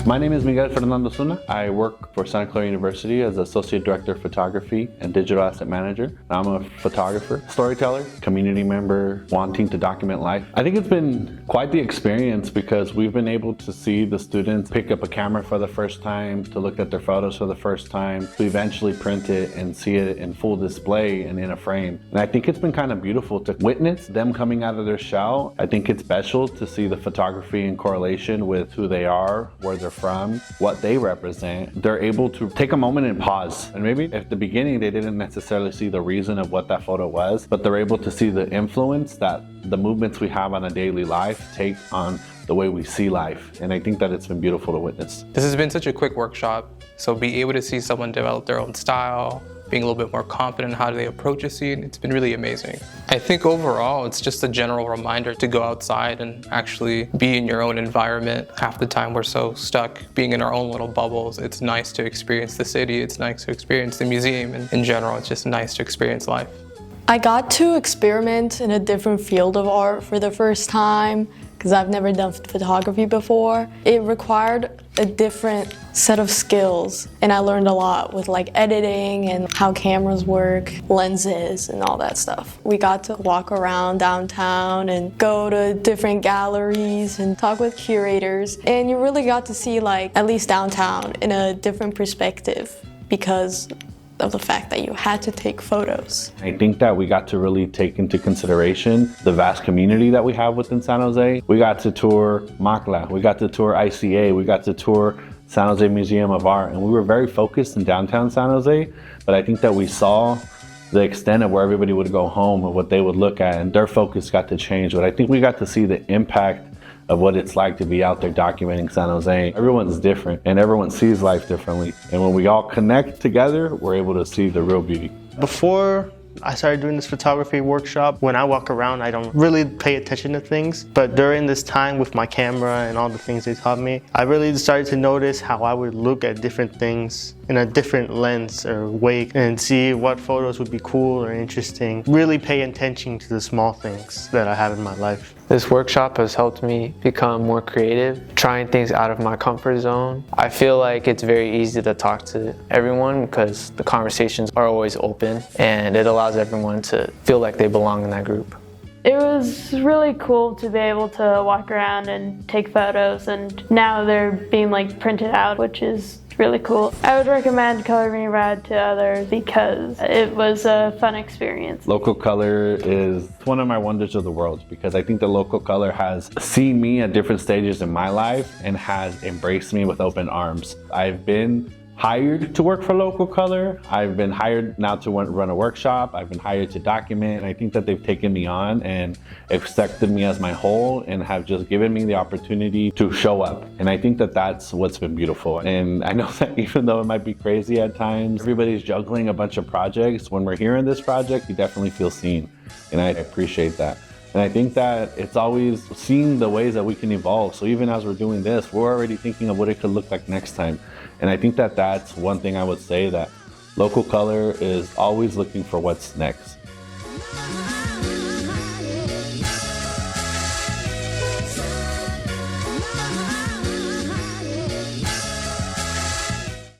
My name is Miguel Ozuna. I work for Santa Clara University as Associate Director of Photography and Digital Asset Manager. I'm a photographer, storyteller, community member, wanting to document life. I think it's been quite the experience because we've been able to see the students pick up a camera for the first time, to look at their photos for the first time, to eventually print it and see it in full display and in a frame. And I think it's been kind of beautiful to witness them coming out of their shell. I think it's special to see the photography in correlation with who they are, where they're from, what they represent. They're able to take a moment and pause. And maybe at the beginning they didn't necessarily see the reason of what that photo was, but they're able to see the influence that the movements we have on a daily life take on the way we see life. And I think that it's been beautiful to witness. This has been such a quick workshop, so be able to see someone develop their own style, being a little bit more confident in how they approach a scene, it's been really amazing. I think overall, it's just a general reminder to go outside and actually be in your own environment. Half the time we're so stuck being in our own little bubbles. It's nice to experience the city, it's nice to experience the museum, and in general, it's just nice to experience life. I got to experiment in a different field of art for the first time because I've never done photography before. It required a different set of skills, and I learned a lot with like editing and how cameras work, lenses and all that stuff. We got to walk around downtown and go to different galleries and talk with curators, and you really got to see like at least downtown in a different perspective because of the fact that you had to take photos. I think that we got to really take into consideration the vast community that we have within San Jose. We got to tour MACLA, we got to tour ICA, we got to tour San Jose Museum of Art, and we were very focused in downtown San Jose, but I think that we saw the extent of where everybody would go home and what they would look at, and their focus got to change. But I think we got to see the impact of what it's like to be out there documenting San Jose. Everyone's different and everyone sees life differently. And when we all connect together, we're able to see the real beauty. Before I started doing this photography workshop, when I walk around, I don't really pay attention to things. But during this time with my camera and all the things they taught me, I really started to notice how I would look at different things in a different lens or way and see what photos would be cool or interesting. Really pay attention to the small things that I have in my life. This workshop has helped me become more creative, trying things out of my comfort zone. I feel like it's very easy to talk to everyone because the conversations are always open, and it allows everyone to feel like they belong in that group. It was really cool to be able to walk around and take photos, and now they're being like printed out, which is really cool. I would recommend Color Me Rad to others because it was a fun experience. Local color is one of my wonders of the world because I think the local color has seen me at different stages in my life and has embraced me with open arms. I've been hired to work for local color. I've been hired now to run a workshop. I've been hired to document, and I think that they've taken me on and accepted me as my whole and have just given me the opportunity to show up. And I think that that's what's been beautiful. And I know that even though it might be crazy at times, everybody's juggling a bunch of projects. When we're here in this project, you definitely feel seen, and I appreciate that. And I think that it's always seeing the ways that we can evolve. So even as we're doing this, we're already thinking of what it could look like next time. And I think that that's one thing I would say, that local color is always looking for what's next.